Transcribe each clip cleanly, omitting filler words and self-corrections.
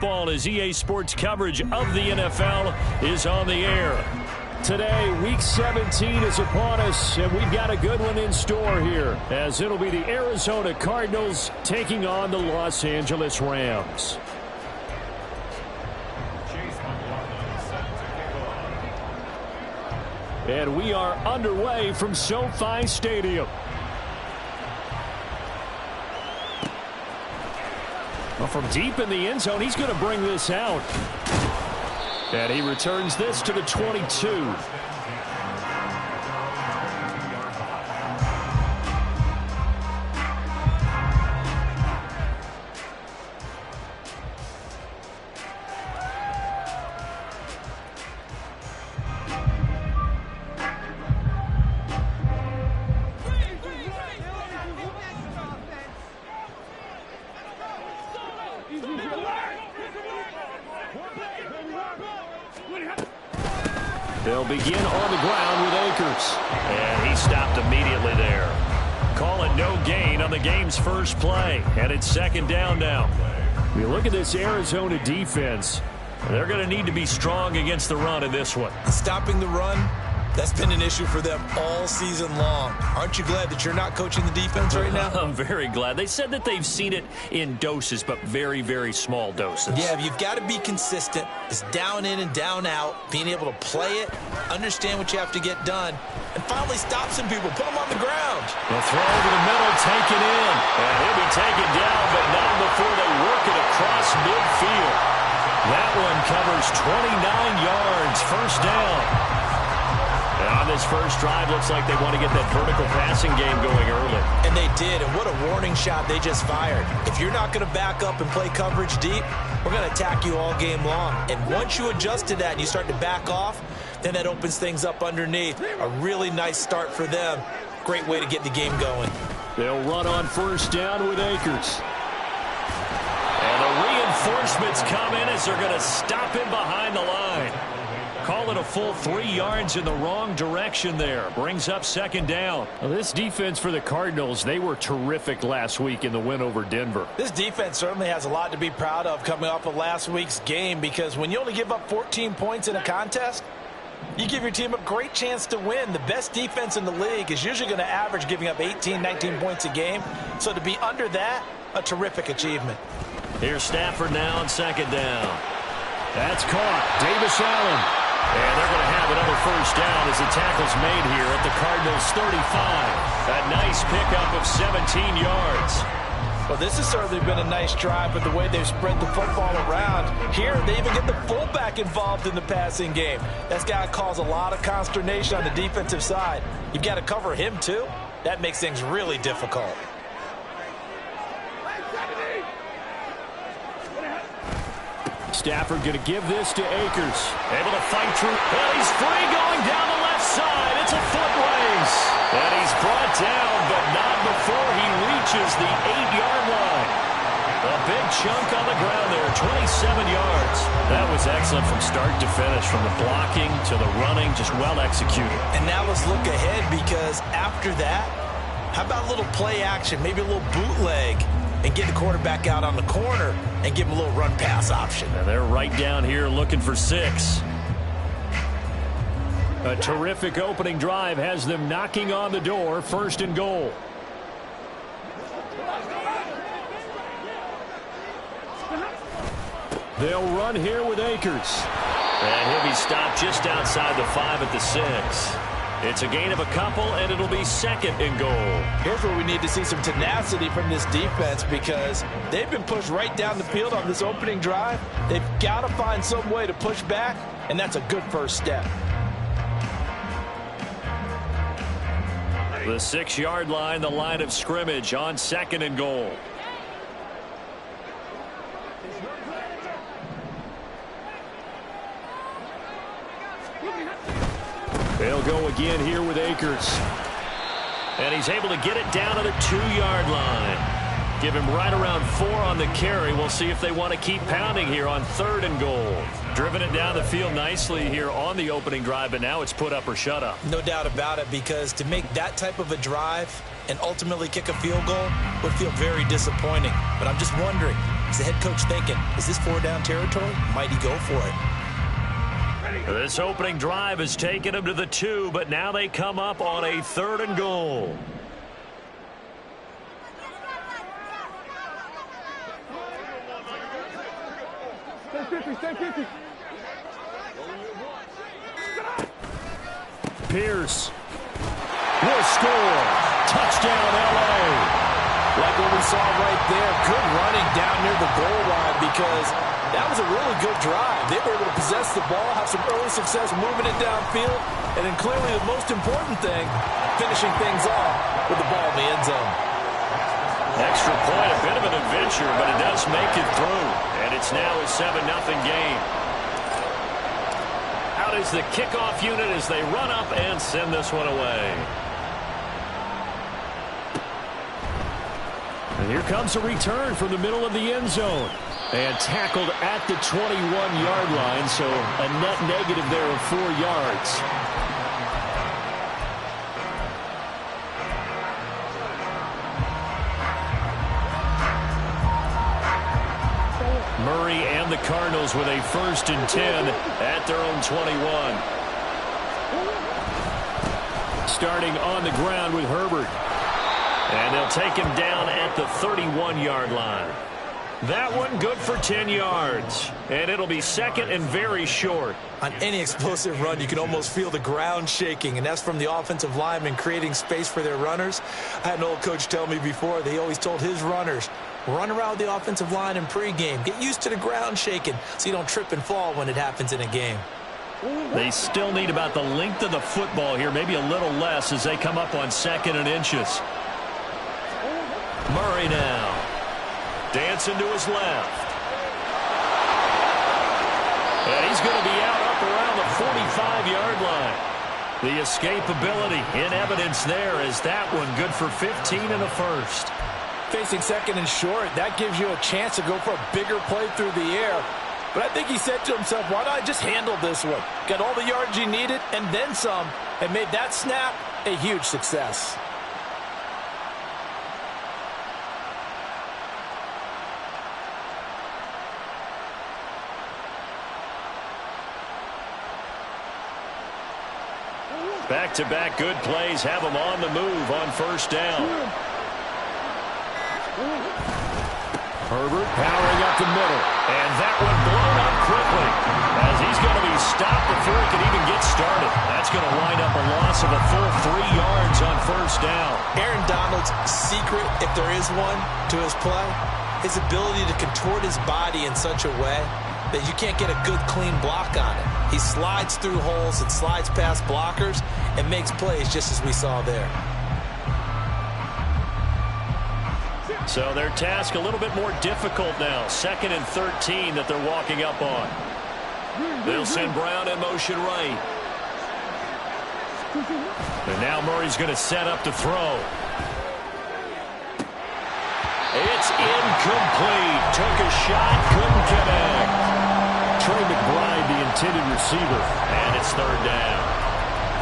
Ball as EA Sports coverage of the NFL is on the air. Today, Week 17 is upon us, and we've got a good one in store here, as it'll be the Arizona Cardinals taking on the Los Angeles Rams. And we are underway from SoFi Stadium. Well, from deep in the end zone, he's going to bring this out. And he returns this to the 22. They'll begin on the ground with Akers. And he stopped immediately there. Call it no gain on the game's first play. And it's second down now. We look at this Arizona defense. They're going to need to be strong against the run in this one. Stopping the run, that's been an issue for them all season long. Aren't you glad that you're not coaching the defense right now? I'm very glad. They said that they've seen it in doses, but very, very small doses. Yeah, you've got to be consistent. It's down in and down out, being able to play it, understand what you have to get done, and finally stop some people, put them on the ground. The throw over the middle, taken in. And he'll be taken down, but not before they work it across midfield. That one covers 29 yards, first down. On this first drive, looks like they want to get that vertical passing game going early. And they did, and what a warning shot they just fired. If you're not going to back up and play coverage deep, we're going to attack you all game long. And once you adjust to that and you start to back off, then that opens things up underneath. A really nice start for them. Great way to get the game going. They'll run on first down with Akers. And the reinforcements come in as they're going to stop him behind the line. Call it a full 3 yards in the wrong direction there. Brings up second down. Well, this defense for the Cardinals, they were terrific last week in the win over Denver. This defense certainly has a lot to be proud of coming off of last week's game, because when you only give up 14 points in a contest, you give your team a great chance to win. The best defense in the league is usually going to average giving up 18, 19 points a game. So to be under that, a terrific achievement. Here's Stafford now on second down. That's caught. Davis Allen. And they're going to have another first down as the tackle's made here at the Cardinals' 35. A nice pickup of 17 yards. Well, this has certainly been a nice drive, but the way they've spread the football around. Here, they even get the fullback involved in the passing game. That's got to cause a lot of consternation on the defensive side. You've got to cover him, too. That makes things really difficult. Stafford going to give this to Akers. Able to fight through. And he's free going down the left side. It's a foot race. And he's brought down, but not before he reaches the 8-yard line. A big chunk on the ground there, 27 yards. That was excellent from start to finish, from the blocking to the running, just well executed. And now let's look ahead, because after that, how about a little play action, maybe a little bootleg, and get the quarterback out on the corner and give him a little run pass option. And they're right down here looking for 6. A terrific opening drive has them knocking on the door, first and goal. They'll run here with Akers. And he'll be stopped just outside the 5 at the 6. It's a gain of a couple, and it'll be second and goal. Here's where we need to see some tenacity from this defense, because they've been pushed right down the field on this opening drive. They've got to find some way to push back, and that's a good first step. The 6-yard line, the line of scrimmage on second and goal. They'll go again here with Akers. And he's able to get it down to the 2-yard line. Give him right around 4 on the carry. We'll see if they want to keep pounding here on third and goal. Driven it down the field nicely here on the opening drive, but now it's put up or shut up. No doubt about it, because to make that type of a drive and ultimately kick a field goal would feel very disappointing. But I'm just wondering, Is the head coach thinking, is this 4-down territory? Might he go for it? This opening drive has taken them to the 2, but now they come up on a 3rd and goal. Pierce will score. Touchdown, L.A. Like what we saw right there, good running down near the goal line because that was a really good drive. They were able to possess the ball, have some early success moving it downfield, and then clearly the most important thing, finishing things off with the ball in the end zone. Extra point, a bit of an adventure, but it does make it through. And it's now a 7-0 game. Out is the kickoff unit as they run up and send this one away. And here comes a return from the middle of the end zone. And tackled at the 21-yard line, so a net negative there of 4 yards. Murray and the Cardinals with a 1st and 10 at their own 21. Starting on the ground with Herbert. And they'll take him down at the 31-yard line. That one good for 10 yards. And it'll be 2nd and very short. On any explosive run, you can almost feel the ground shaking, and that's from the offensive linemen creating space for their runners. I had an old coach tell me before, they always told his runners, run around the offensive line in pregame. Get used to the ground shaking so you don't trip and fall when it happens in a game. They still need about the length of the football here, maybe a little less as they come up on 2nd and inches. Murray now. Dancing to his left. And he's going to be out up around the 45-yard line. The escapability in evidence there as that one good for 15 and a 1st. Facing 2nd and short, that gives you a chance to go for a bigger play through the air. But I think he said to himself, why don't I just handle this one? Got all the yards he needed and then some, and made that snap a huge success. Back-to-back good plays have them on the move on 1st down. Herbert powering up the middle. And that one blown up quickly as he's going to be stopped before he can even get started. That's going to wind up a loss of a full 3 yards on 1st down. Aaron Donald's secret, if there is one, to his play, his ability to contort his body in such a way that you can't get a good, clean block on it. He slides through holes and slides past blockers and makes plays just as we saw there. So their task a little bit more difficult now. 2nd and 13 that they're walking up on. They'll send Brown in motion right. And now Murray's going to set up to throw. It's incomplete. Took a shot, couldn't connect. Trey McBride, the intended receiver, and it's 3rd down.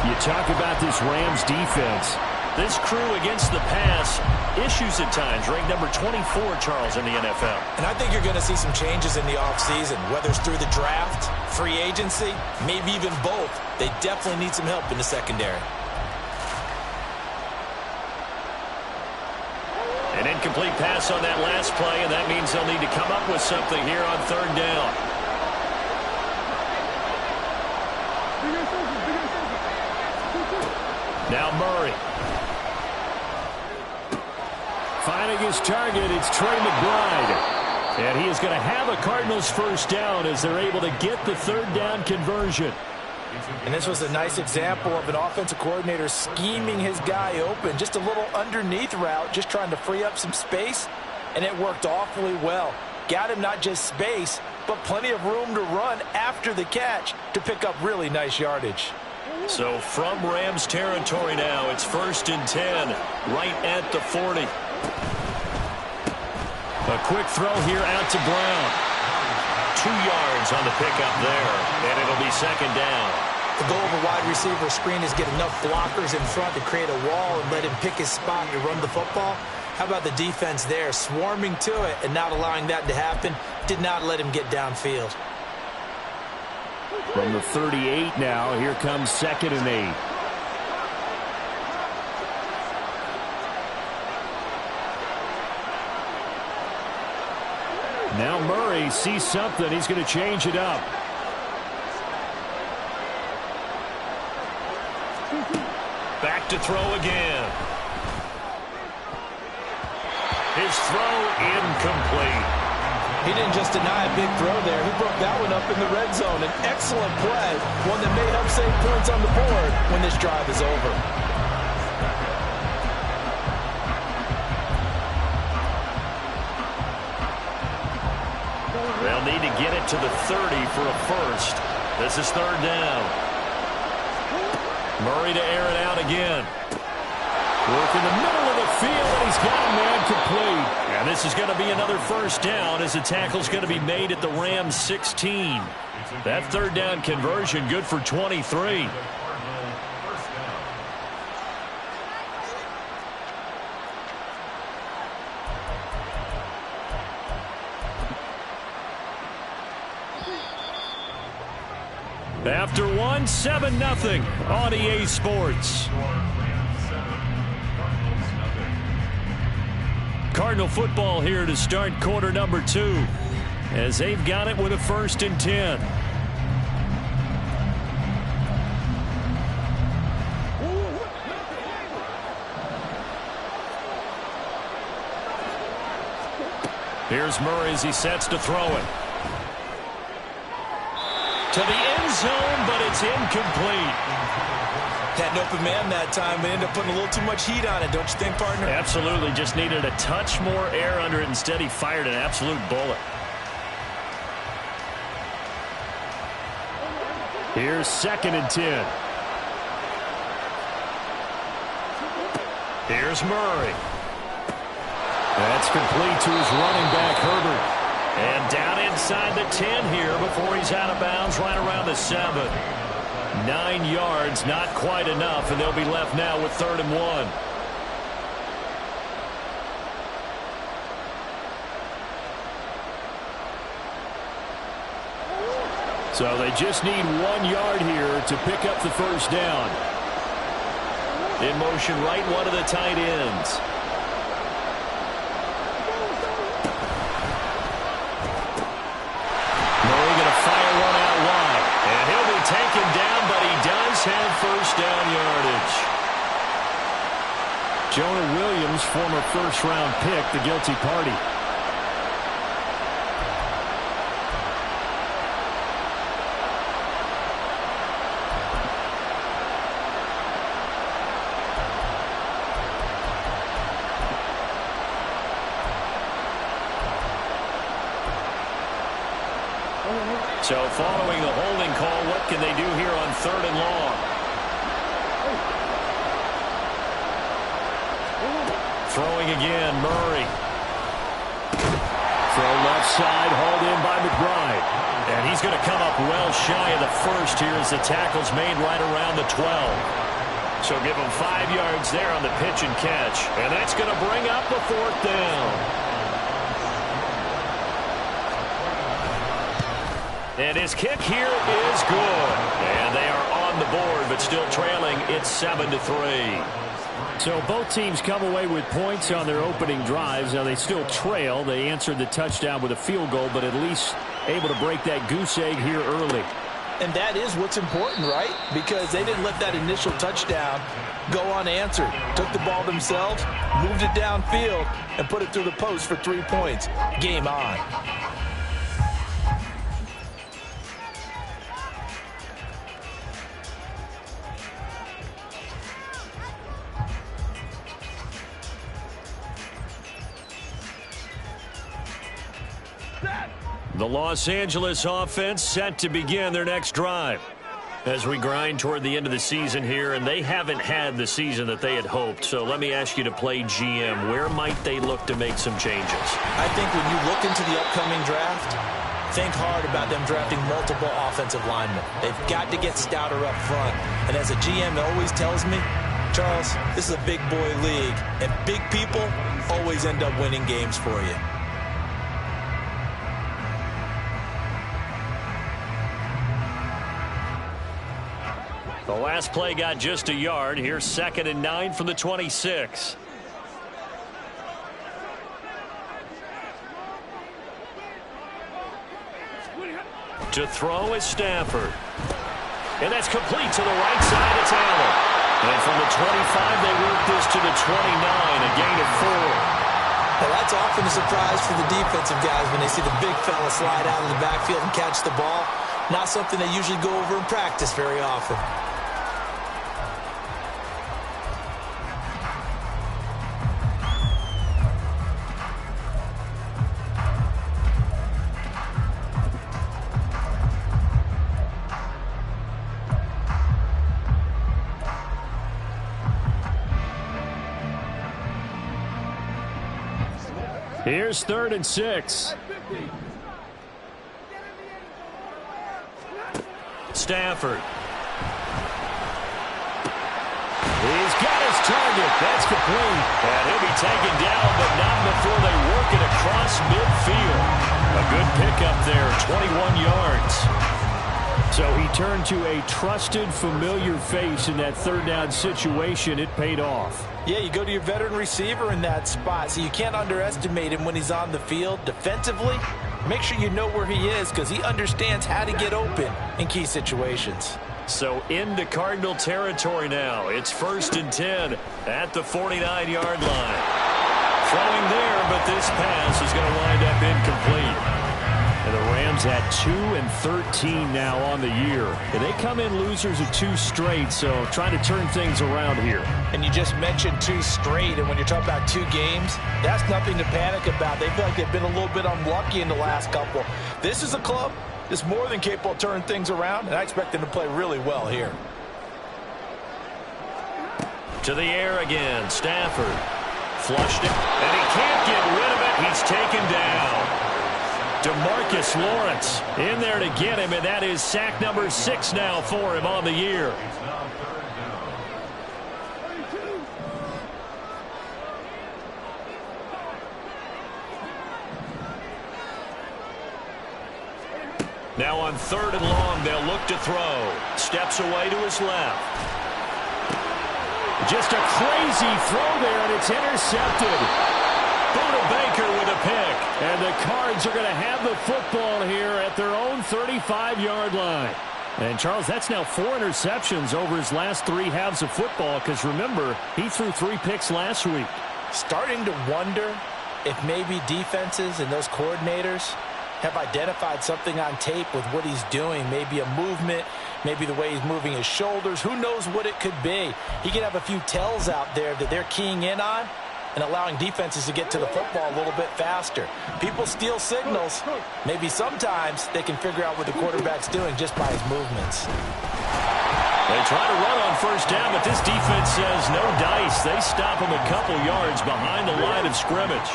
You talk about this Rams defense. This crew against the pass, issues at times, ranked number 24, Charles, in the NFL. And I think you're going to see some changes in the offseason, whether it's through the draft, free agency, maybe even both. They definitely need some help in the secondary. An incomplete pass on that last play, and that means they'll need to come up with something here on 3rd down. Now Murray. Finding his target, it's Trey McBride. And he is going to have a Cardinals 1st down as they're able to get the 3rd down conversion. And this was a nice example of an offensive coordinator scheming his guy open. Just a little underneath route, just trying to free up some space, and it worked awfully well. Got him not just space, but plenty of room to run after the catch to pick up really nice yardage. So from Rams territory now, it's 1st and 10, right at the 40. A quick throw here out to Brown. 2 yards on the pickup there, and it'll be 2nd down. The goal of a wide receiver screen is get enough blockers in front to create a wall and let him pick his spot to run the football. How about the defense there, swarming to it and not allowing that to happen? Did not let him get downfield. From the 38 now, here comes 2nd and 8. Now Murray sees something. He's going to change it up. Back to throw again. His throw incomplete. He didn't just deny a big throw there. He broke that one up in the red zone. An excellent play, one that may help save points on the board when this drive is over. They'll need to get it to the 30 for a first. This is 3rd down. Murray to air it out again. Work in the middle of the field, and he's got a man complete. And this is going to be another first down as the tackle's going to be made at the Rams 16. That 3rd down conversion good for 23. After 1, 7-0 on EA Sports. Cardinal football here to start quarter number 2 as they've got it with a 1st and 10. Here's Murray as he sets to throw it. To the end zone, but it's incomplete. Had an open man that time. We ended up putting a little too much heat on it, don't you think, partner? Absolutely. Just needed a touch more air under it. Instead, he fired an absolute bullet. Here's 2nd and 10. Here's Murray. That's complete to his running back, Herbert. And down inside the 10 here before he's out of bounds right around the 7. 9 yards, not quite enough, and they'll be left now with 3rd and 1. So they just need 1 yard here to pick up the first down. In motion, right one of the tight ends. Taken down, but he does have first down yardage. Jonah Williams, former first-round pick, the guilty party. So following the holding call, what can they do here on 3rd and long? Throwing again, Murray. Throw left side, hauled in by McBride. And he's going to come up well shy of the first here as the tackle's made right around the 12. So give him 5 yards there on the pitch and catch. And that's going to bring up the 4th down. And his kick here is good. And they are on the board, but still trailing. It's 7-3. So both teams come away with points on their opening drives. Now they still trail. They answered the touchdown with a field goal, but at least able to break that goose egg here early. And that is what's important, right? Because they didn't let that initial touchdown go unanswered. Took the ball themselves, moved it downfield, and put it through the post for 3 points. Game on. The Los Angeles offense set to begin their next drive as we grind toward the end of the season here, and they haven't had the season that they had hoped. So let me ask you to play GM. Where might they look to make some changes? I think when you look into the upcoming draft, think hard about them drafting multiple offensive linemen. They've got to get stouter up front. And as a GM, it always tells me, Charles, this is a big boy league, and big people always end up winning games for you. The last play got just a yard. Here's 2nd and 9 from the 26. To throw is Stafford. And that's complete to the right side. It's Allen. And from the 25, they work this to the 29, a gain of 4. Well, that's often a surprise for the defensive guys when they see the big fella slide out of the backfield and catch the ball. Not something they usually go over in practice very often. Here's 3rd and 6. Stafford. He's got his target. That's complete. And he'll be taken down, but not before they work it across midfield. A good pickup there, 21 yards. So he turned to a trusted, familiar face in that 3rd down situation. It paid off. Yeah, you go to your veteran receiver in that spot, so you can't underestimate him when he's on the field. Defensively, make sure you know where he is because he understands how to get open in key situations. So into Cardinal territory now. It's 1st and 10 at the 49-yard line. Throwing there, but this pass is going to wind up incomplete. And the Rams at 2-13 now on the year. And they come in losers of 2 straight, so trying to turn things around here. And you just mentioned 2 straight, and when you're talking about 2 games, that's nothing to panic about. They feel like they've been a little bit unlucky in the last couple. This is a club that's more than capable of turning things around, and I expect them to play really well here. To the air again, Stafford. Flushed it, and he can't get rid of it. He's taken down. DeMarcus Lawrence in there to get him, and that is sack number 6 now for him on the year. Now on 3rd and long, they'll look to throw. Steps away to his left. Just a crazy throw there, and it's intercepted. Buda Baker with a pick. And the Cards are going to have the football here at their own 35-yard line. And, Charles, that's now 4 interceptions over his last 3 halves of football because, remember, he threw 3 picks last week. Starting to wonder if maybe defenses and those coordinators have identified something on tape with what he's doing. Maybe a movement, maybe the way he's moving his shoulders. Who knows what it could be? He could have a few tells out there that they're keying in on and allowing defenses to get to the football a little bit faster. People steal signals. Maybe sometimes they can figure out what the quarterback's doing just by his movements. They try to run on 1st down, but this defense says no dice. They stop him a couple yards behind the line of scrimmage.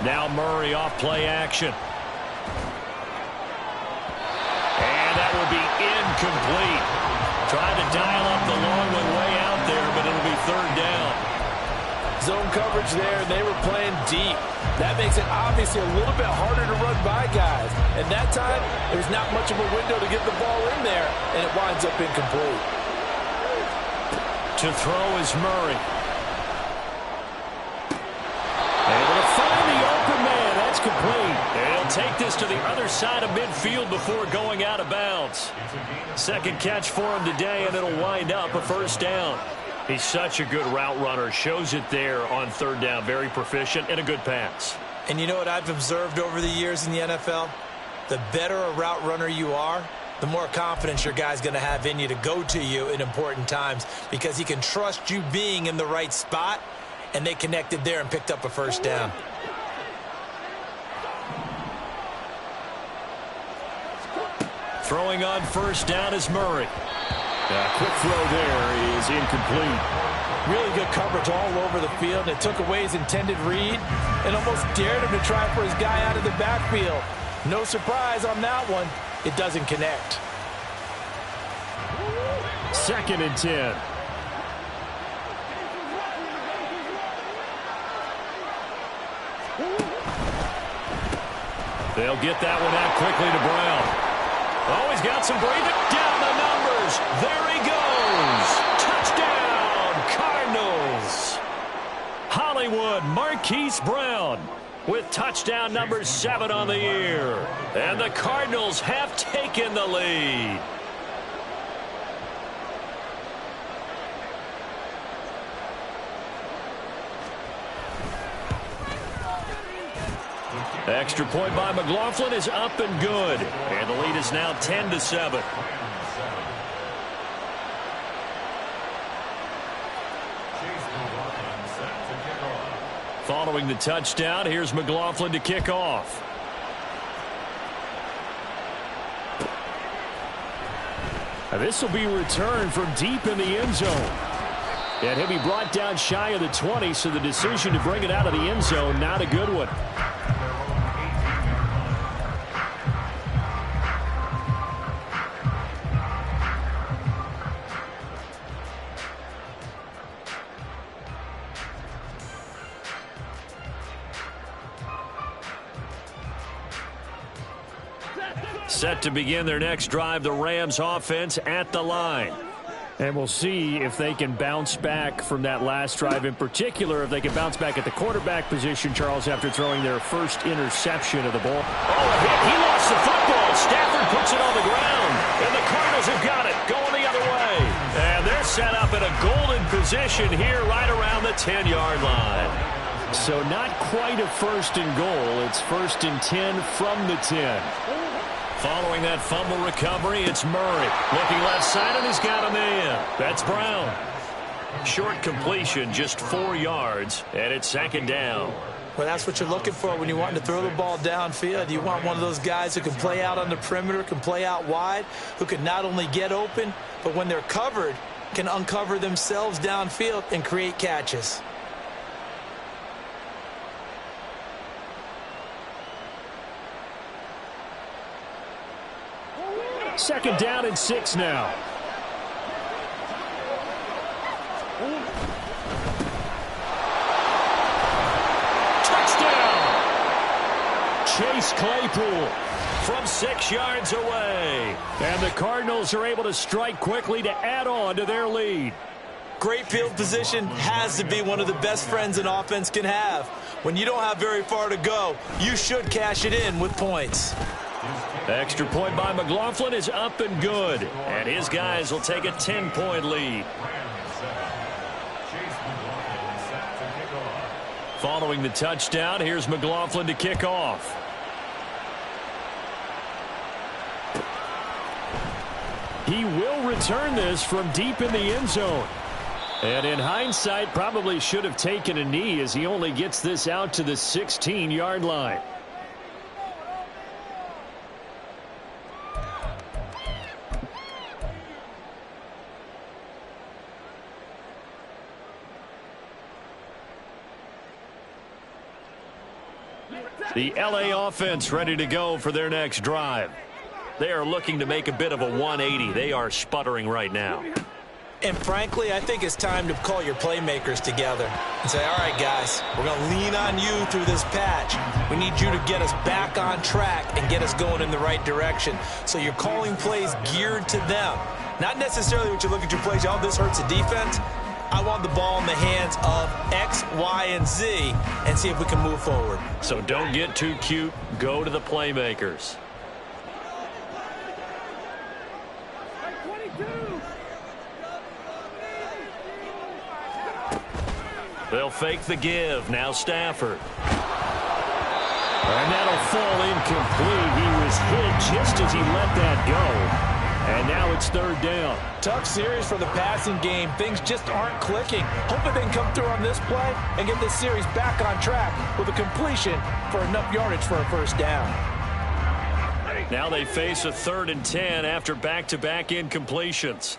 Now Murray off play action. And that will be incomplete. Tried to dial up the long one way out there, but it'll be 3rd down. Zone coverage there, and they were playing deep. That makes it obviously a little bit harder to run by guys. And that time, there's not much of a window to get the ball in there, and it winds up incomplete. To throw is Murray. Able to find the open man. That's complete. And he'll take this to the other side of midfield before going out of bounds. 2nd catch for him today, and it'll wind up a 1st down. He's such a good route runner. Shows it there on 3rd down. Very proficient and a good pass. And you know what I've observed over the years in the NFL? The better a route runner you are, the more confidence your guy's going to have in you to go to you in important times because he can trust you being in the right spot, and they connected there and picked up a 1st down. Throwing on 1st down is Murray. A quick throw there is incomplete. Really good coverage all over the field. It took away his intended read and almost dared him to try for his guy out of the backfield. No surprise on that one. It doesn't connect. 2nd and 10. They'll get that one out quickly to Brown. Oh, he's got some breathing. Down the numbers. There he goes. Touchdown, Cardinals. Hollywood Marquise Brown with touchdown number 7 on the year. And the Cardinals have taken the lead. Extra point by McLaughlin is up and good. And the lead is now 10-7. Following the touchdown, here's McLaughlin to kick off. Now this will be returned from deep in the end zone. And he'll be brought down shy of the 20, so the decision to bring it out of the end zone, not a good one. Set to begin their next drive, the Rams offense at the line. And we'll see if they can bounce back from that last drive, in particular if they can bounce back at the quarterback position, Charles, after throwing their first interception of the ball. Oh, a hit. He lost the football. Stafford puts it on the ground. And the Cardinals have got it, going the other way. And they're set up in a golden position here right around the 10-yard line. So not quite a 1st and goal. It's 1st and 10 from the 10. Following that fumble recovery, it's Murray. Looking left side, and he's got a man. That's Brown. Short completion, just 4 yards, and it's 2nd down. Well, that's what you're looking for when you want to throw the ball downfield. You want one of those guys who can play out on the perimeter, can play out wide, who can not only get open, but when they're covered, can uncover themselves downfield and create catches. Second down and 6 now. Touchdown! Chase Claypool from 6 yards away. And the Cardinals are able to strike quickly to add on to their lead. Great field position has to be one of the best friends an offense can have. When you don't have very far to go, you should cash it in with points. Extra point by McLaughlin is up and good. And his guys will take a 10-point lead. Following the touchdown, here's McLaughlin to kick off. He will return this from deep in the end zone. And in hindsight, probably should have taken a knee as he only gets this out to the 16-yard line. The LA offense ready to go for their next drive. They are looking to make a bit of a 180. They are sputtering right now. And frankly, I think it's time to call your playmakers together and say, all right, guys, we're going to lean on you through this patch. We need you to get us back on track and get us going in the right direction. So you're calling plays geared to them. Not necessarily what you look at your plays, oh, this hurts the defense. I want the ball in the hands of X, Y, and Z and see if we can move forward. So don't get too cute. Go to the playmakers. They'll fake the give. Now Stafford. And that'll fall incomplete. He was hit just as he let that go. And now it's 3rd down. Tough series for the passing game. Things just aren't clicking. Hoping they can come through on this play and get this series back on track with a completion for enough yardage for a 1st down. Now they face a 3rd and 10 after back-to-back incompletions.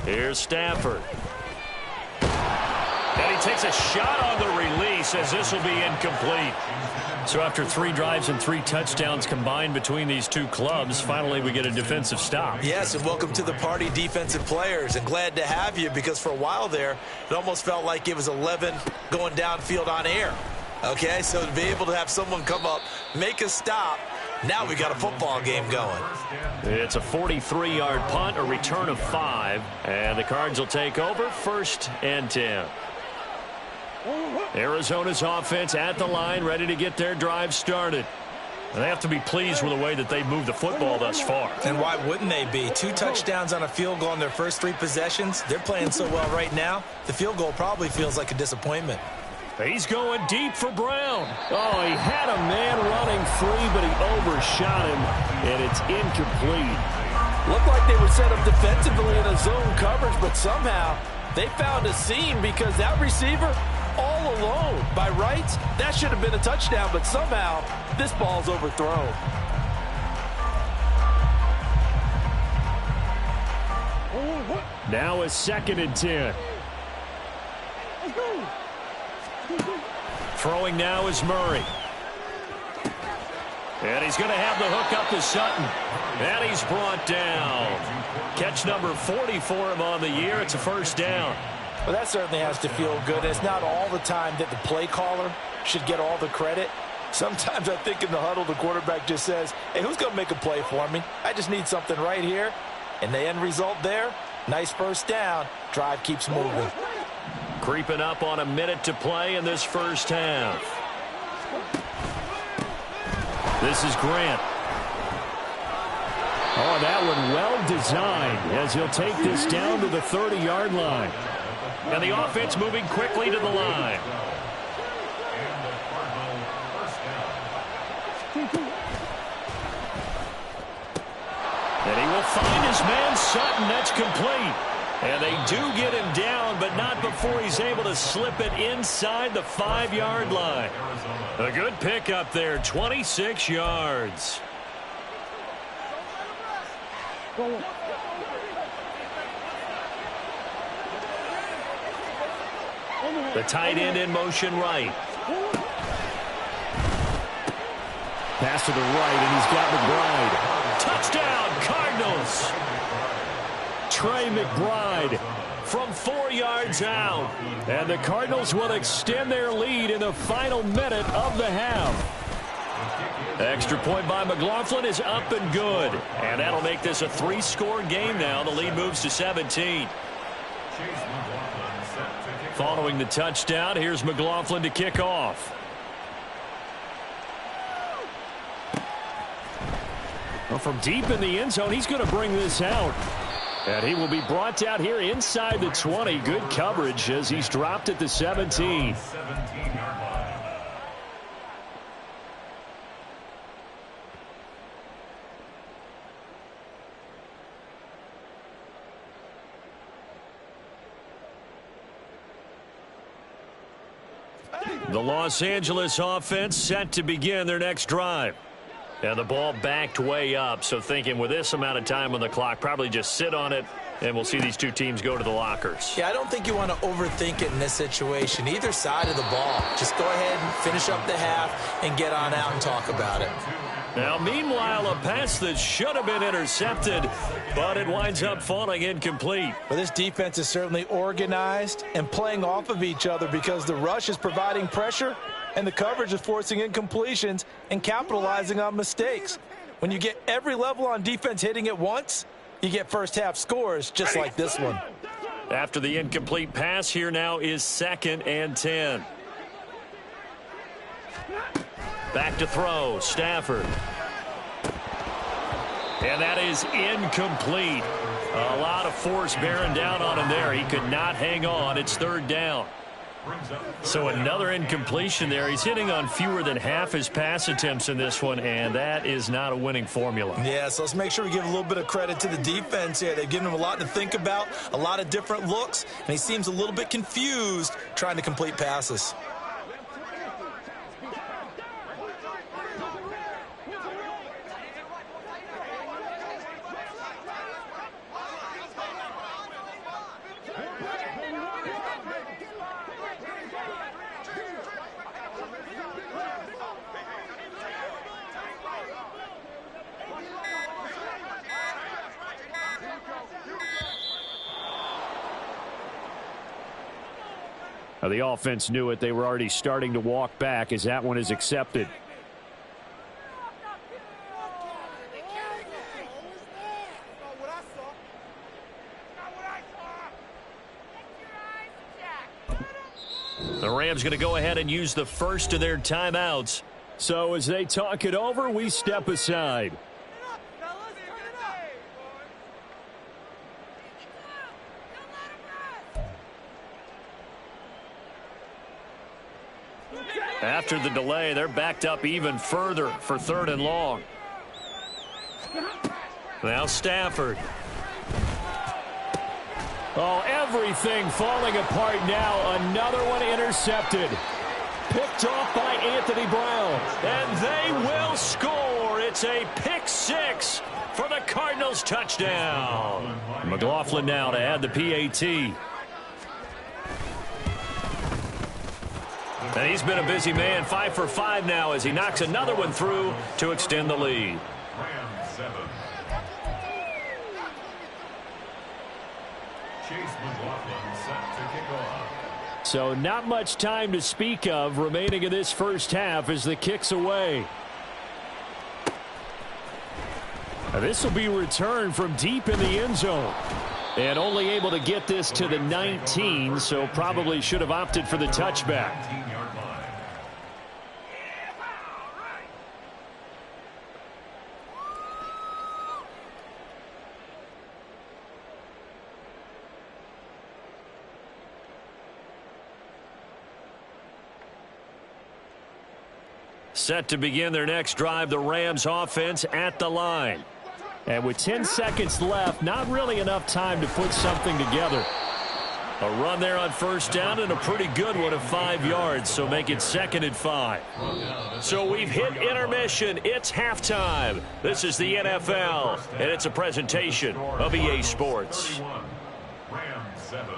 Here's Stafford. And he takes a shot on the release as this will be incomplete. So after 3 drives and 3 touchdowns combined between these two clubs, finally we get a defensive stop. Yes, and welcome to the party, defensive players. And glad to have you, because for a while there, it almost felt like it was 11 going downfield on air. Okay, so to be able to have someone come up, make a stop, now we got a football game going. It's a 43-yard punt, a return of 5, and the Cards will take over 1st and 10. Arizona's offense at the line, ready to get their drive started. And they have to be pleased with the way that they've moved the football thus far. And why wouldn't they be? 2 touchdowns on a field goal in their first 3 possessions. They're playing so well right now, the field goal probably feels like a disappointment. He's going deep for Brown. Oh, he had a man running free, but he overshot him, and it's incomplete. Looked like they were set up defensively in a zone coverage, but somehow they found a seam because that receiver all alone. By rights, that should have been a touchdown, but somehow this ball's overthrown. Now a 2nd and 10. Throwing now is Murray. And he's going to have the hook up to Sutton. And he's brought down. Catch number 40 for him on the year. It's a 1st down. Well, that certainly has to feel good. It's not all the time that the play caller should get all the credit. Sometimes I think in the huddle, the quarterback just says, hey, who's going to make a play for me? I just need something right here. And the end result there, nice 1st down. Drive keeps moving. Creeping up on a minute to play in this 1st half. This is Grant. Oh, that one well designed as he'll take this down to the 30-yard line. And the offense moving quickly to the line. And he will find his man Sutton. That's complete. And they do get him down, but not before he's able to slip it inside the 5-yard line. A good pickup there, 26 yards. The tight end in motion right. Pass to the right, and he's got McBride. Touchdown, Cardinals. Trey McBride from 4 yards out. And the Cardinals will extend their lead in the final minute of the half. Extra point by McLaughlin is up and good. And that'll make this a 3-score game now. The lead moves to 17. Following the touchdown, here's McLaughlin to kick off. Well, from deep in the end zone, he's going to bring this out. And he will be brought out here inside the 20. Good coverage as he's dropped at the 17. The Los Angeles offense set to begin their next drive. And the ball backed way up, so thinking with this amount of time on the clock, probably just sit on it, and we'll see these two teams go to the lockers. Yeah, I don't think you want to overthink it in this situation. Either side of the ball. Just go ahead and finish up the half and get on out and talk about it. Now, meanwhile, a pass that should have been intercepted, but it winds up falling incomplete. Well, this defense is certainly organized and playing off of each other because the rush is providing pressure and the coverage is forcing incompletions and capitalizing on mistakes. When you get every level on defense hitting at once, you get first-half scores just like this one. After the incomplete pass, here now is 2nd and 10. Back to throw, Stafford. And that is incomplete. A lot of force bearing down on him there. He could not hang on. It's 3rd down. So another incompletion there. He's hitting on fewer than half his pass attempts in this one, and that is not a winning formula. Yeah, so let's make sure we give a little bit of credit to the defense here. They've given him a lot to think about, a lot of different looks, and he seems a little bit confused trying to complete passes. Now, the offense knew it. They were already starting to walk back as that one is accepted. The Rams going to go ahead and use the first of their timeouts. So as they talk it over, we step aside. After the delay, they're backed up even further for 3rd and long. Now Stafford. Oh, everything falling apart now. Another one intercepted. Picked off by Anthony Brown. And they will score. It's a pick 6 for the Cardinals touchdown. McLaughlin now to add the PAT. And he's been a busy man. 5 for 5 now as he knocks another one through to extend the lead. So not much time to speak of remaining in this first half as the kick's away. Now this will be returned from deep in the end zone. And only able to get this to the 19, so probably should have opted for the touchback. Set to begin their next drive, the Rams offense at the line. And with 10 seconds left, not really enough time to put something together. A run there on first down and a pretty good one of 5 yards, so make it 2nd and 5. So we've hit intermission. It's halftime. This is the NFL, and it's a presentation of EA Sports. Rams 7.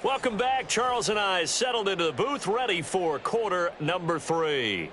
Welcome back. Charles and I settled into the booth, ready for quarter number 3.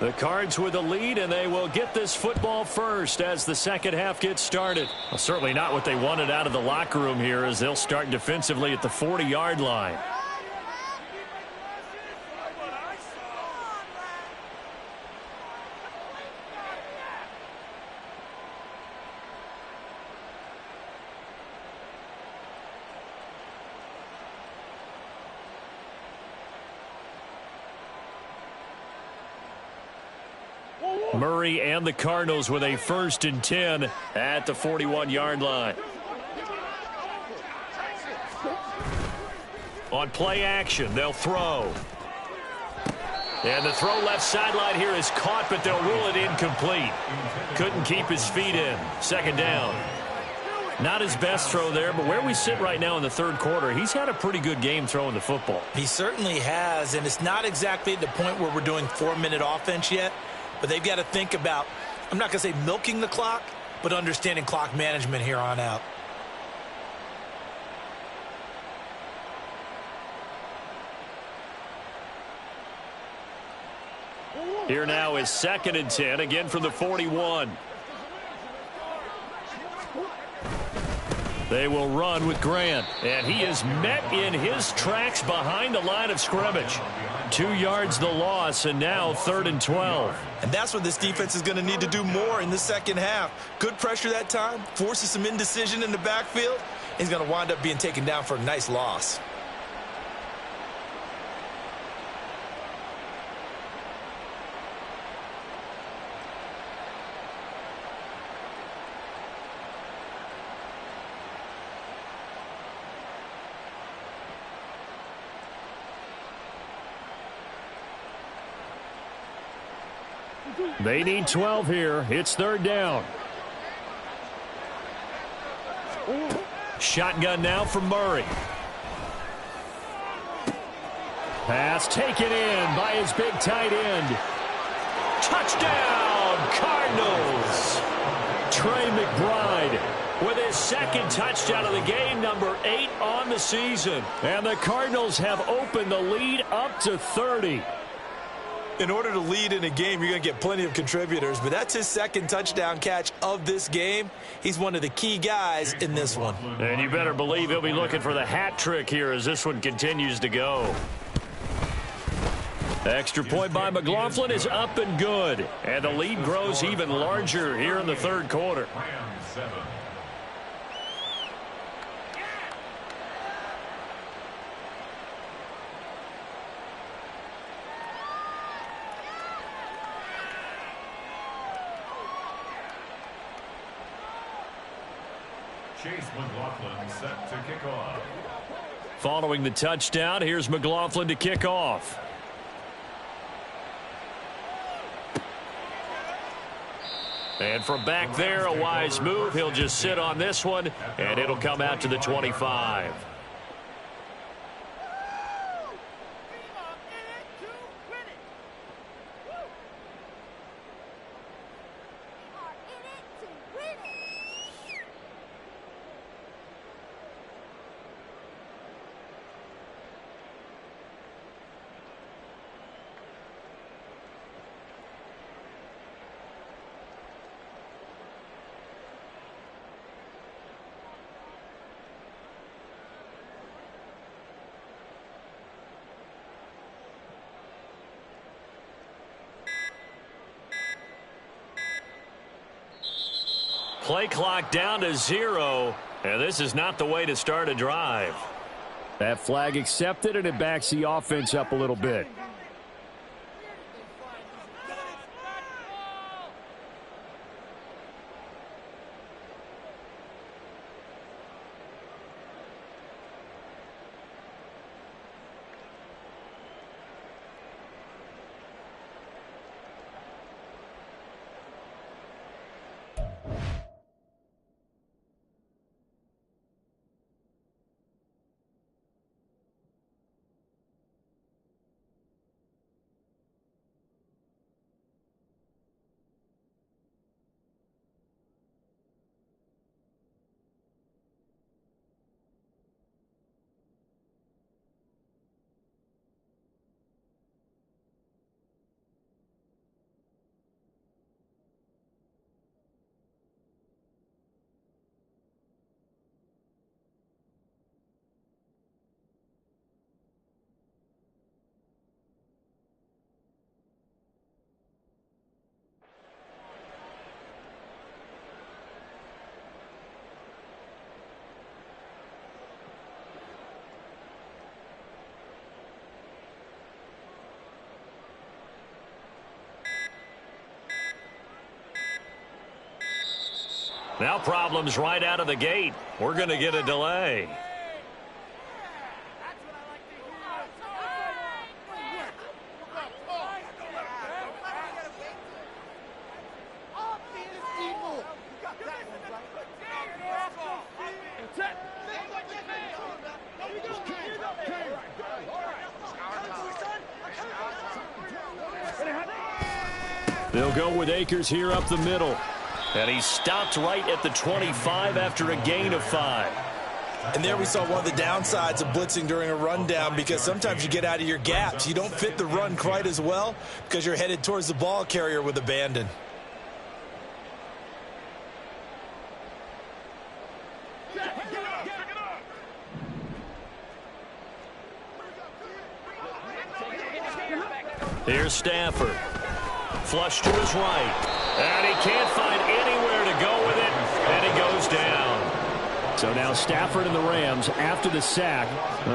The Cards with the lead, and they will get this football first as the second half gets started. Well, certainly not what they wanted out of the locker room here as they'll start defensively at the 40-yard line. Murray and the Cardinals with a 1st and 10 at the 41-yard line. On play action, they'll throw. And the throw left sideline here is caught, but they'll rule it incomplete. Couldn't keep his feet in. 2nd down. Not his best throw there, but where we sit right now in the 3rd quarter, he's had a pretty good game throwing the football. He certainly has, and it's not exactly at the point where we're doing 4-minute offense yet. But they've got to think about, I'm not going to say milking the clock, but understanding clock management here on out. Here now is 2nd and 10, again from the 41. They will run with Grant. And he is met in his tracks behind the line of scrimmage. 2 yards the loss, and now 3rd and 12. And that's what this defense is going to need to do more in the second half. Good pressure that time, forces some indecision in the backfield. He's going to wind up being taken down for a nice loss. They need 12 here. It's 3rd down. Shotgun now from Murray. Pass taken in by his big tight end. Touchdown, Cardinals. Trey McBride with his 2nd touchdown of the game, number 8 on the season. And the Cardinals have opened the lead up to 30. In order to lead in a game, you're going to get plenty of contributors, but that's his 2nd touchdown catch of this game. He's one of the key guys in this one. And you better believe he'll be looking for the hat trick here as this one continues to go. Extra point by McLaughlin is up and good. And the lead grows even larger here in the 3rd quarter. Chase McLaughlin set to kick off. Following the touchdown, here's McLaughlin to kick off. And from back there, a wise move. He'll just sit on this one, and it'll come out to the 25. Play clock down to 0, and this is not the way to start a drive. That flag accepted, and it backs the offense up a little bit. Now problems right out of the gate. We're going to get a delay. They'll go with Akers here up the middle. And he stopped right at the 25 after a gain of 5. And there we saw one of the downsides of blitzing during a rundown, because sometimes you get out of your gaps. You don't fit the run quite as well because you're headed towards the ball carrier with abandon. Here's Stafford. Flush to his right. And he can't find anywhere to go with it. And he goes down. So now Stafford and the Rams, after the sack,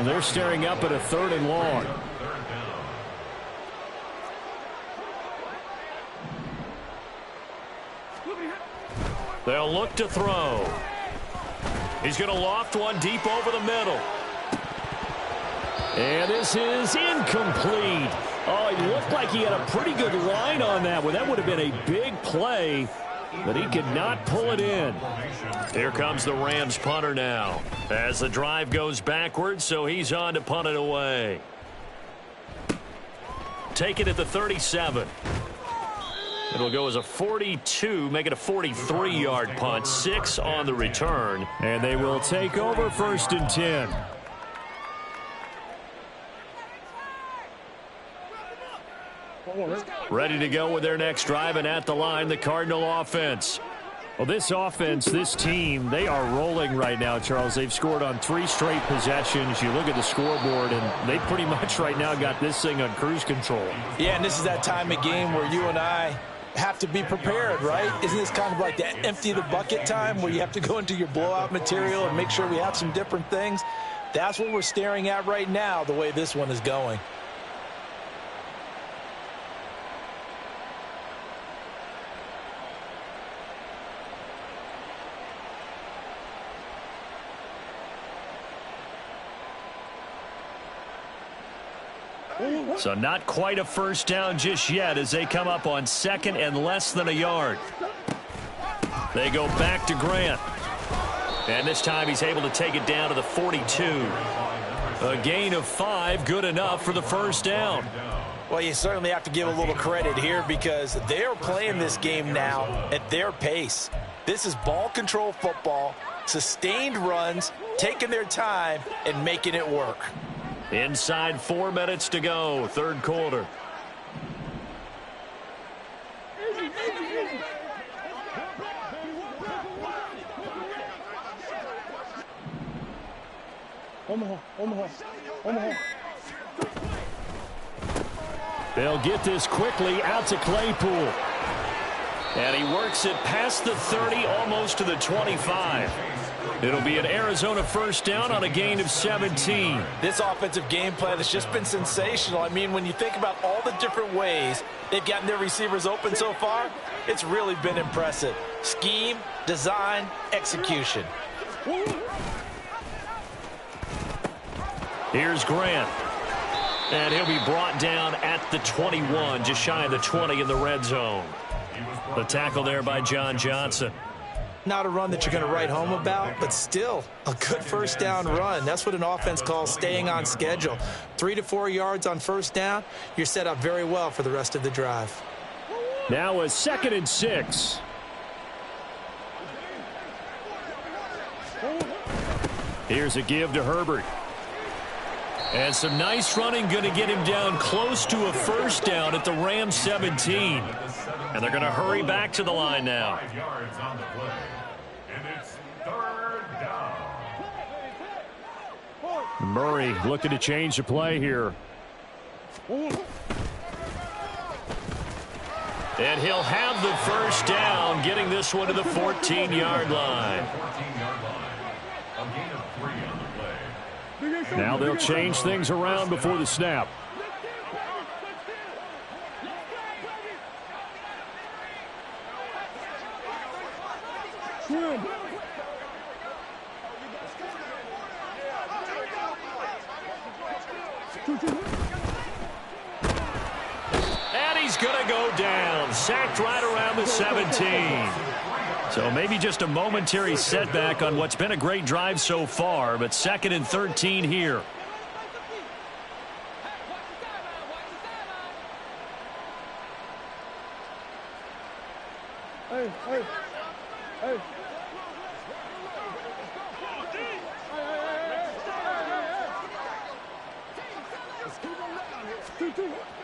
they're staring up at a 3rd and long. They'll look to throw. He's going to loft one deep over the middle. And this is incomplete. Oh, he looked like he had a pretty good line on that one. That would have been a big play, but he could not pull it in. Here comes the Rams punter now as the drive goes backwards, so he's on to punt it away. Take it at the 37. It'll go as a 42, make it a 43-yard punt. 6 on the return. And they will take over 1st and 10. Ready to go with their next drive, and at the line, the Cardinal offense. Well, this offense, this team, they are rolling right now, Charles. They've scored on 3 straight possessions. You look at the scoreboard, and they pretty much right now got this thing on cruise control. Yeah, and this is that time of game where you and I have to be prepared, right? Isn't this kind of like that empty the bucket time where you have to go into your blowout material and make sure we have some different things? That's what we're staring at right now, the way this one is going. So not quite a first down just yet as they come up on 2nd and less than a yard. They go back to Grant. And this time he's able to take it down to the 42. A gain of 5, good enough for the first down. Well, you certainly have to give a little credit here because they're playing this game now at their pace. This is ball control football, sustained runs, taking their time, and making it work. Inside 4 minutes to go, 3rd quarter. They'll get this quickly out to Claypool. And he works it past the 30, almost to the 25. It'll be an Arizona first down on a gain of 17. This offensive game plan has just been sensational. I mean, when you think about all the different ways they've gotten their receivers open so far, it's really been impressive. Scheme, design, execution. Here's Grant. And he'll be brought down at the 21, just shy of the 20 in the red zone. The tackle there by John Johnson. Not a run that you're going to write home about, but still a good first down run. That's what an offense calls staying on schedule. 3 to 4 yards on first down, you're set up very well for the rest of the drive. Now a 2nd and 6. Here's a give to Herbert. And some nice running, going to get him down close to a first down at the Rams 17. And they're going to hurry back to the line now. 5 yards on the play. And it's 3rd down. Murray looking to change the play here. And he'll have the first down, getting this one to the 14-yard line. 14-yard line. A gain of 3 on the play. Now they'll change things around before the snap. And he's going to go down, sacked right around the 17. So maybe just a momentary setback on what's been a great drive so far, but 2nd and 13 here.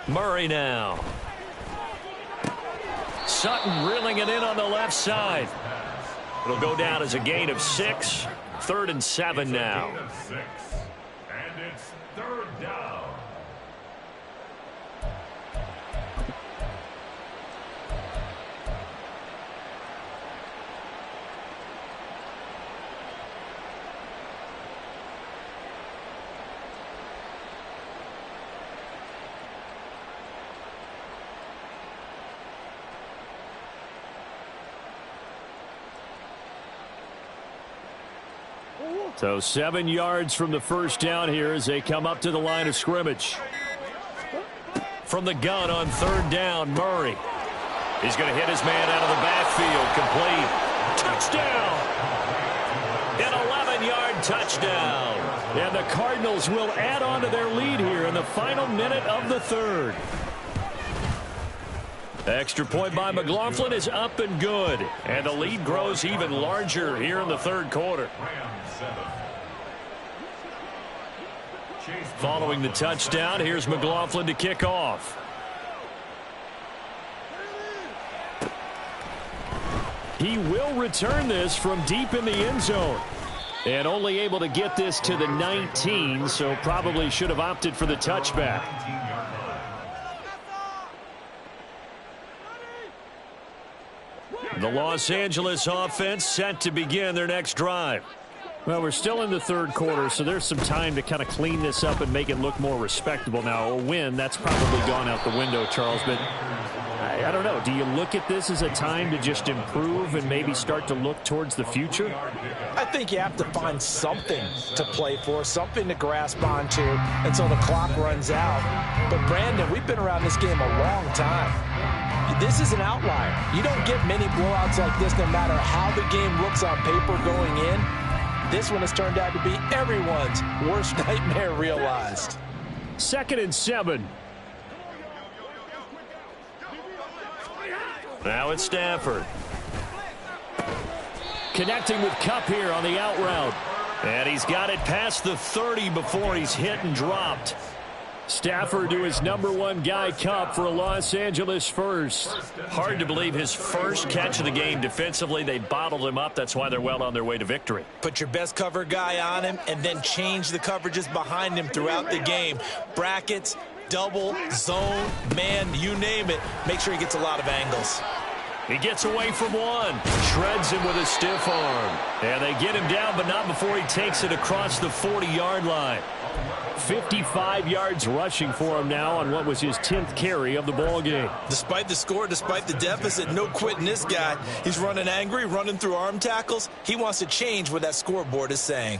Murray now. Sutton reeling it in on the left side. It'll go down as a gain of 6. 3rd and 7 now. Gain of 6. And it's 3rd down. So 7 yards from the first down here as they come up to the line of scrimmage. From the gun on third down, Murray. He's going to hit his man out of the backfield. Complete. Touchdown. An 11-yard touchdown. And the Cardinals will add on to their lead here in the final minute of the third. Extra point by McLaughlin is up and good. And the lead grows even larger here in the third quarter. Following the touchdown, here's McLaughlin to kick off. He will return this from deep in the end zone. And only able to get this to the 19, so probably should have opted for the touchback. The Los Angeles offense set to begin their next drive. Well, we're still in the third quarter, so there's some time to kind of clean this up and make it look more respectable. Now, a win, that's probably gone out the window, Charles, but I don't know. Do you look at this as a time to just improve and maybe start to look towards the future? I think you have to find something to play for, something to grasp onto until the clock runs out. But, Brandon, we've been around this game a long time. This is an outlier. You don't get many blowouts like this no matter how the game looks on paper going in. This one has turned out to be everyone's worst nightmare realized. 2nd and 7. Now it's Stafford. Connecting with Kupp here on the out route. And he's got it past the 30 before he's hit and dropped. Stafford to his #1 guy, Kupp, for a Los Angeles first. Hard to believe his first catch of the game defensively. They bottled him up. That's why they're well on their way to victory. Put your best cover guy on him and then change the coverages behind him throughout the game. Brackets, double, zone, man, you name it. Make sure he gets a lot of angles. He gets away from one. Shreds him with a stiff arm. And they get him down, but not before he takes it across the 40-yard line. 55 yards rushing for him now on what was his 10th carry of the ball game. Despite the score, despite the deficit, no quitting this guy. He's running angry, running through arm tackles. He wants to change what that scoreboard is saying.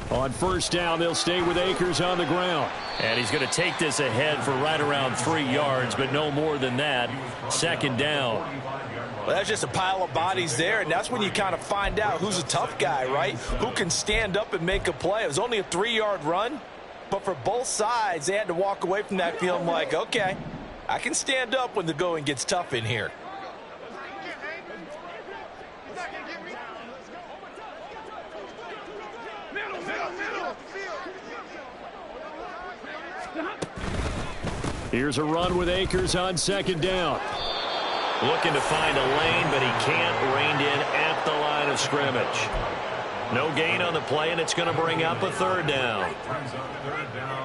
On first down, they'll stay with Akers on the ground. And he's going to take this ahead for right around 3 yards, but no more than that. 2nd down. Well, that's just a pile of bodies there, and that's when you kind of find out who's a tough guy, right? Who can stand up and make a play. It was only a 3-yard run, but for both sides, they had to walk away from that feeling like, okay, I can stand up when the going gets tough in here. Here's a run with Akers on 2nd down. Looking to find a lane, but he can't. Reined in at the line of scrimmage. No gain on the play, and it's going to bring up a 3rd down.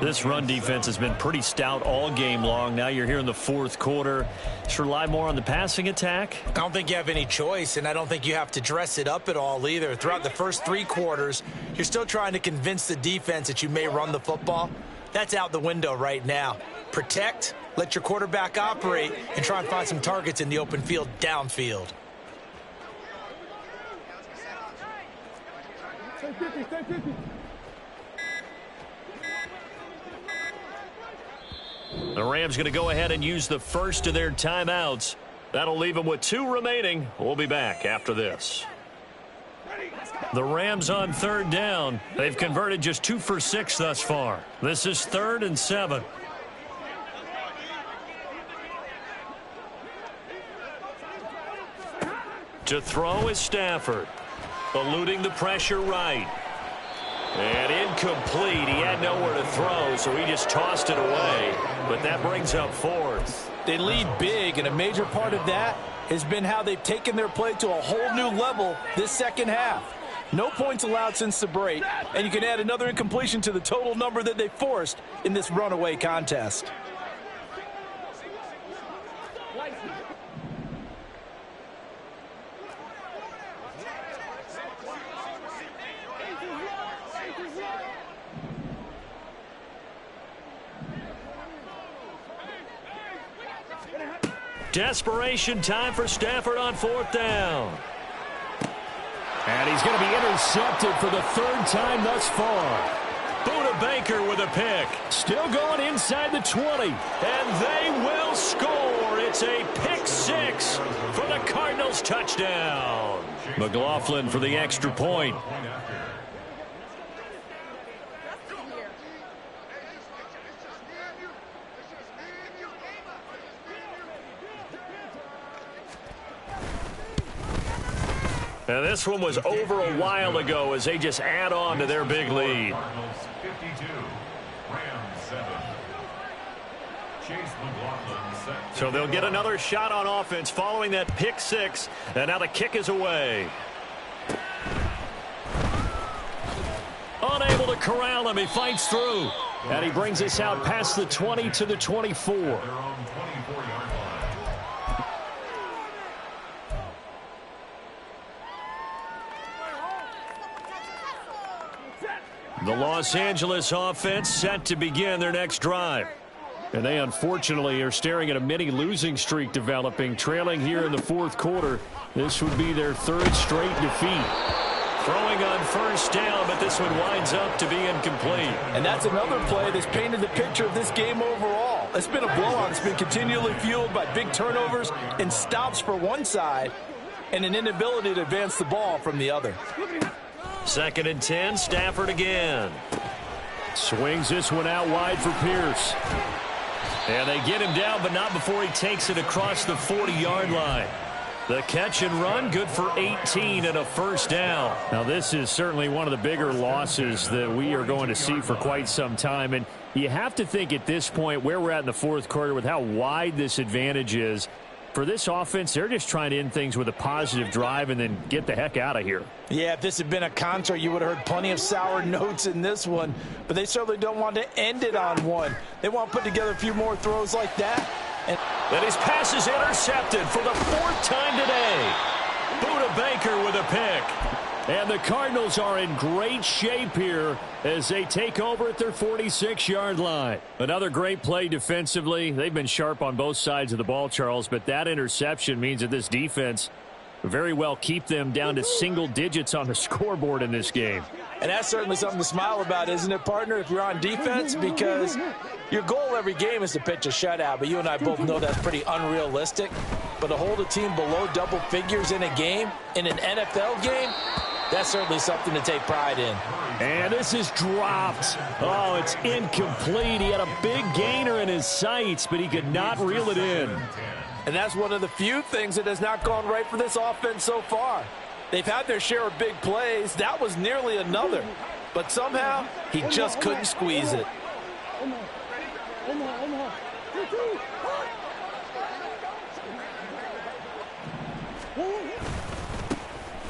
This run defense has been pretty stout all game long. Now you're here in the 4th quarter. Just rely more on the passing attack. I don't think you have any choice, and I don't think you have to dress it up at all either. Throughout the first 3 quarters, you're still trying to convince the defense that you may run the football. That's out the window right now. Protect, let your quarterback operate, and try and find some targets in the open field downfield. The Rams going to go ahead and use the first of their timeouts. That'll leave them with 2 remaining. We'll be back after this. The Rams on 3rd down. They've converted just 2 for 6 thus far. This is 3rd and 7. To throw is Stafford. Eluding the pressure right. And incomplete. He had nowhere to throw, so he just tossed it away. But that brings up 4th. They lead big, and a major part of that has been how they've taken their play to a whole new level this second half. No points allowed since the break, and you can add another incompletion to the total number that they forced in this runaway contest. Desperation time for Stafford on 4th down. And he's going to be intercepted for the 3rd time thus far. Buda Baker with a pick. Still going inside the 20. And they will score. It's a pick 6 for the Cardinals touchdown. McLaughlin for the extra point. And this one was over a while ago as they just add on to their big lead. Cardinals 52, Rams 7. Chase McLaughlin set. So they'll get another shot on offense following that pick 6. And now the kick is away. Unable to corral him. He fights through. And he brings us out past the 20 to the 24. Their own 24-yard line. The Los Angeles offense set to begin their next drive. And they unfortunately are staring at a mini losing streak developing, trailing here in the 4th quarter. This would be their 3rd straight defeat. Throwing on 1st down, but this one winds up to be incomplete. And that's another play that's painted the picture of this game overall. It's been a blowout. It's been continually fueled by big turnovers and stops for one side and an inability to advance the ball from the other. 2nd and 10, Stafford again. Swings this one out wide for Pierce. And they get him down, but not before he takes it across the 40-yard line. The catch and run, good for 18 and a 1st down. Now, this is certainly one of the bigger losses that we are going to see for quite some time. And you have to think at this point where we're at in the 4th quarter with how wide this advantage is. For this offense, they're just trying to end things with a positive drive and then get the heck out of here. Yeah, if this had been a concert, you would have heard plenty of sour notes in this one. But they certainly don't want to end it on one. They want to put together a few more throws like that. And his pass is intercepted for the 4th time today. Buda Baker with a pick. And the Cardinals are in great shape here as they take over at their 46-yard line. Another great play defensively. They've been sharp on both sides of the ball, Charles, but that interception means that this defense very well keep them down to single digits on the scoreboard in this game. And that's certainly something to smile about, isn't it, partner, if you're on defense? Because your goal every game is to pitch a shutout, but you and I both know that's pretty unrealistic. But to hold a team below double figures in a game, in an NFL game, that's certainly something to take pride in. And this is dropped. Oh, it's incomplete. He had a big gainer in his sights, but he could not reel it in. And that's one of the few things that has not gone right for this offense so far. They've had their share of big plays. That was nearly another. But somehow, he just couldn't squeeze it.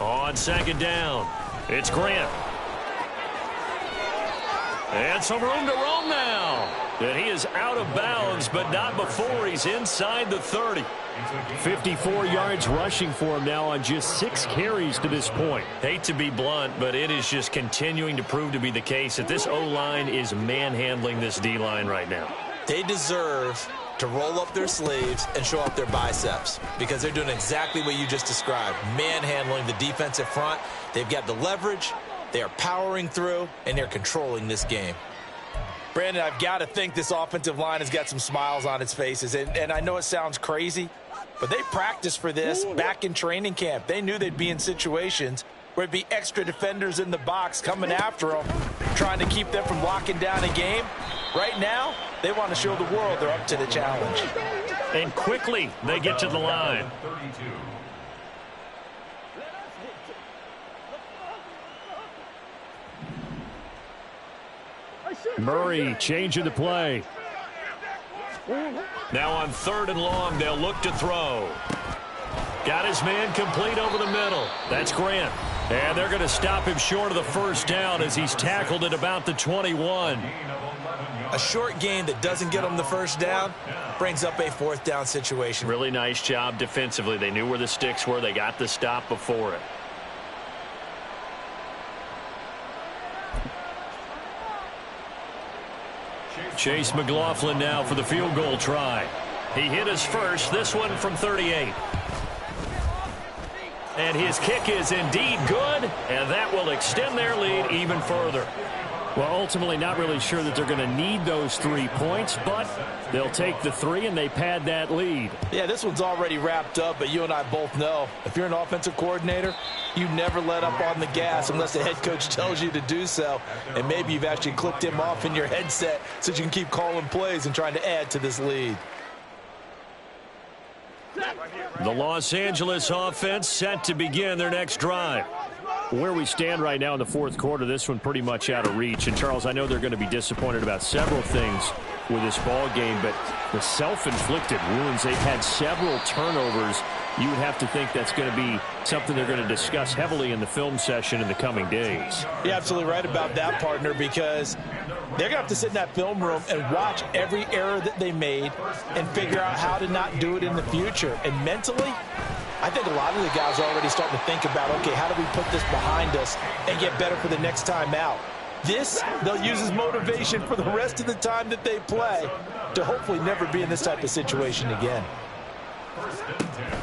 On 2nd down, it's Grant. And some room to roam now. And he is out of bounds, but not before he's inside the 30. 54 yards rushing for him now on just 6 carries to this point. Hate to be blunt, but it is just continuing to prove to be the case that this O-line is manhandling this D-line right now. They deserve to roll up their sleeves and show up their biceps because they're doing exactly what you just described, manhandling the defensive front. They've got the leverage, they are powering through, and they're controlling this game. Brandon, I've got to think this offensive line has got some smiles on its faces, and I know it sounds crazy, but they practiced for this back in training camp. They knew they'd be in situations where it'd be extra defenders in the box coming after them, trying to keep them from locking down a game. Right now, they want to show the world they're up to the challenge. And quickly, they get to the line. 32. Murray changing the play. Now on 3rd and long, they'll look to throw. Got his man complete over the middle. That's Grant. And they're going to stop him short of the 1st down as he's tackled at about the 21. A short gain that doesn't get them the 1st down brings up a 4th down situation. Really nice job defensively. They knew where the sticks were. They got the stop before it. Chase McLaughlin now for the field goal try. He hit his first, this one from 38. And his kick is indeed good, and that will extend their lead even further. Well, ultimately not really sure that they're going to need those 3 points, but they'll take the 3 and they pad that lead. Yeah, this one's already wrapped up, but you and I both know if you're an offensive coordinator, you never let up on the gas unless the head coach tells you to do so. And maybe you've actually clicked him off in your headset so you can keep calling plays and trying to add to this lead. The Los Angeles offense set to begin their next drive. Where we stand right now in the fourth quarter, this one pretty much out of reach. And, Charles, I know they're going to be disappointed about several things with this ball game, but the self-inflicted wounds, they've had several turnovers. You would have to think that's going to be something they're going to discuss heavily in the film session in the coming days. You're absolutely right about that, partner, because they're going to have to sit in that film room and watch every error that they made and figure out how to not do it in the future. And mentally, I think a lot of the guys are already starting to think about, okay, how do we put this behind us and get better for the next time out? This, they'll use as motivation for the rest of the time that they play to hopefully never be in this type of situation again.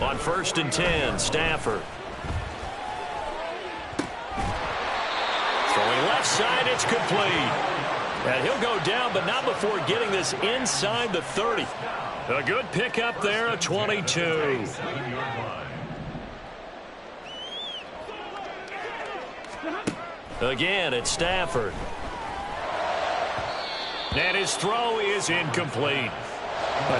On 1st and 10, Stafford. Throwing left side, it's complete. And he'll go down, but not before getting this inside the 30. A good pickup there, a 22. Again, it's Stafford. And his throw is incomplete.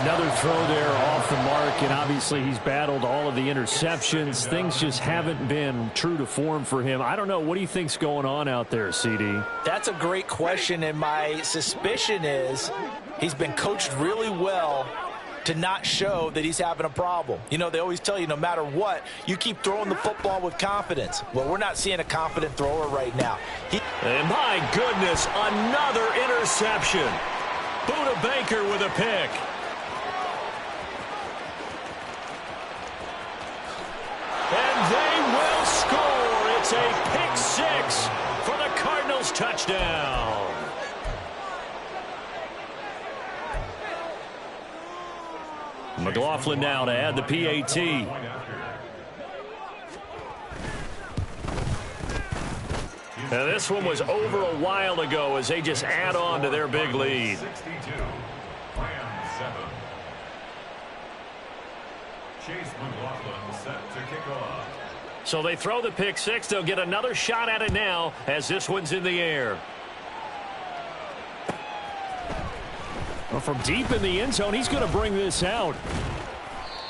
Another throw there off the mark, and obviously he's battled all of the interceptions. Things just haven't been true to form for him. I don't know. What do you think's going on out there, CD? That's a great question, and my suspicion is he's been coached really well to not show that he's having a problem. You know, they always tell you no matter what, you keep throwing the football with confidence. Well, we're not seeing a confident thrower right now. And my goodness, another interception. Buda Baker with a pick. And they will score. It's a pick six for the Cardinals touchdown. McLaughlin now to add the PAT. Now this one was over a while ago as they just add on to their big lead. So they throw the pick six. They'll get another shot at it now as this one's in the air. Well, from deep in the end zone, he's going to bring this out.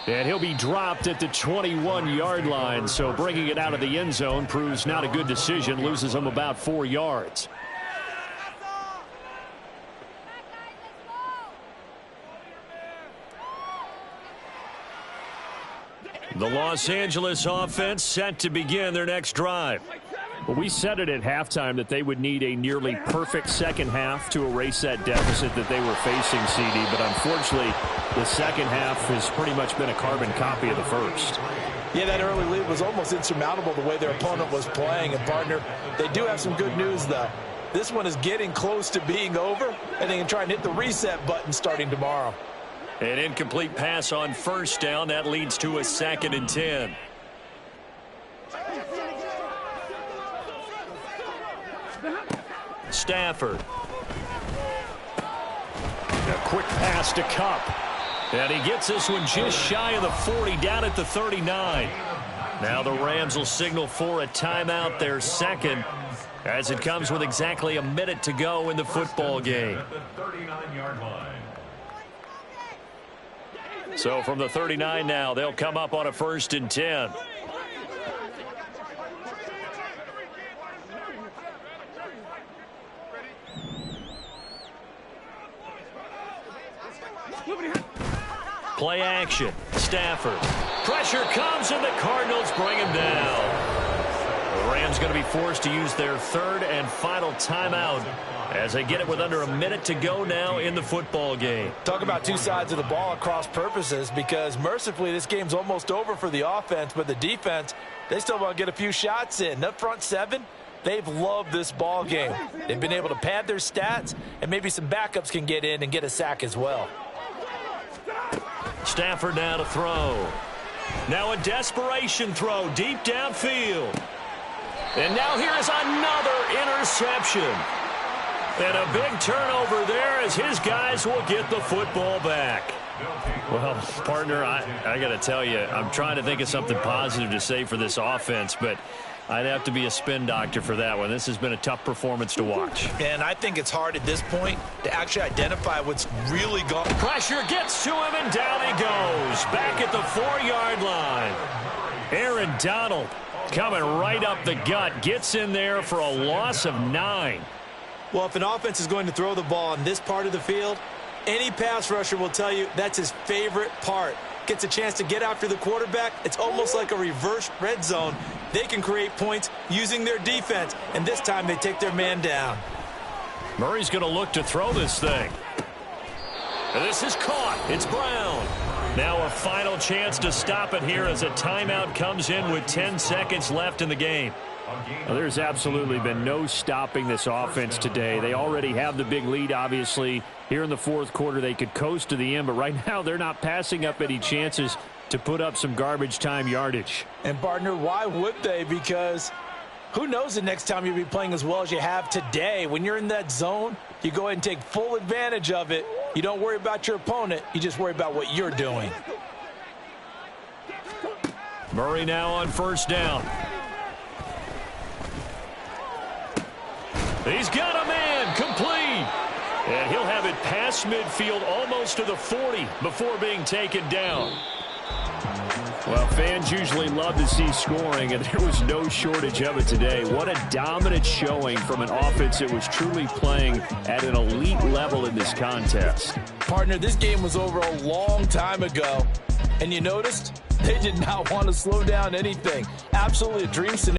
And he'll be dropped at the 21-yard line. So bringing it out of the end zone proves not a good decision. Loses him about 4 yards. The Los Angeles offense set to begin their next drive. Well, we said it at halftime that they would need a nearly perfect second half to erase that deficit that they were facing, CD. But unfortunately, the second half has pretty much been a carbon copy of the first. Yeah, that early lead was almost insurmountable the way their opponent was playing. And, partner, they do have some good news, though. This one is getting close to being over, and they can try and hit the reset button starting tomorrow. An incomplete pass on first down. That leads to a 2nd and 10. Stafford. A quick pass to Kupp. And he gets this one just shy of the 40, down at the 39. Now the Rams will signal for a timeout, their second, as it comes with exactly a minute to go in the football game. So from the 39 now, they'll come up on a 1st and 10. Play action. Stafford. Pressure comes, and the Cardinals bring him down. The Rams going to be forced to use their 3rd and final timeout as they get it with under a minute to go now in the football game. Talk about two sides of the ball at cross purposes, because mercifully this game's almost over for the offense, but the defense, they still want to get a few shots in. Up front 7, they've loved this ball game. They've been able to pad their stats, and maybe some backups can get in and get a sack as well. Stafford now to throw. Now a desperation throw deep downfield. And now here is another interception. And a big turnover there as his guys will get the football back. Well, partner, I got to tell you, I'm trying to think of something positive to say for this offense, but I'd have to be a spin doctor for that one. This has been a tough performance to watch. And I think it's hard at this point to actually identify what's really going on. Pressure gets to him, and down he goes. Back at the 4-yard line. Aaron Donald coming right up the gut. Gets in there for a loss of 9. Well, if an offense is going to throw the ball on this part of the field, any pass rusher will tell you that's his favorite part. Gets a chance to get after the quarterback. It's almost like a reverse red zone. They can create points using their defense, and this time they take their man down. Murray's going to look to throw this thing. And this is caught. It's Brown. Now a final chance to stop it here as a timeout comes in with 10 seconds left in the game. Well, there's absolutely been no stopping this offense today. They already have the big lead, obviously. Here in the fourth quarter, they could coast to the end, but right now they're not passing up any chances to put up some garbage time yardage. And, partner, why would they? Because who knows the next time you'll be playing as well as you have today. When you're in that zone, you go ahead and take full advantage of it. You don't worry about your opponent. You just worry about what you're doing. Murray now on first down. He's got a man complete. And he'll have it past midfield almost to the 40 before being taken down. Well, fans usually love to see scoring, and there was no shortage of it today. What a dominant showing from an offense that was truly playing at an elite level in this contest. Partner, this game was over a long time ago, and you noticed they did not want to slow down anything. Absolutely a dream scenario.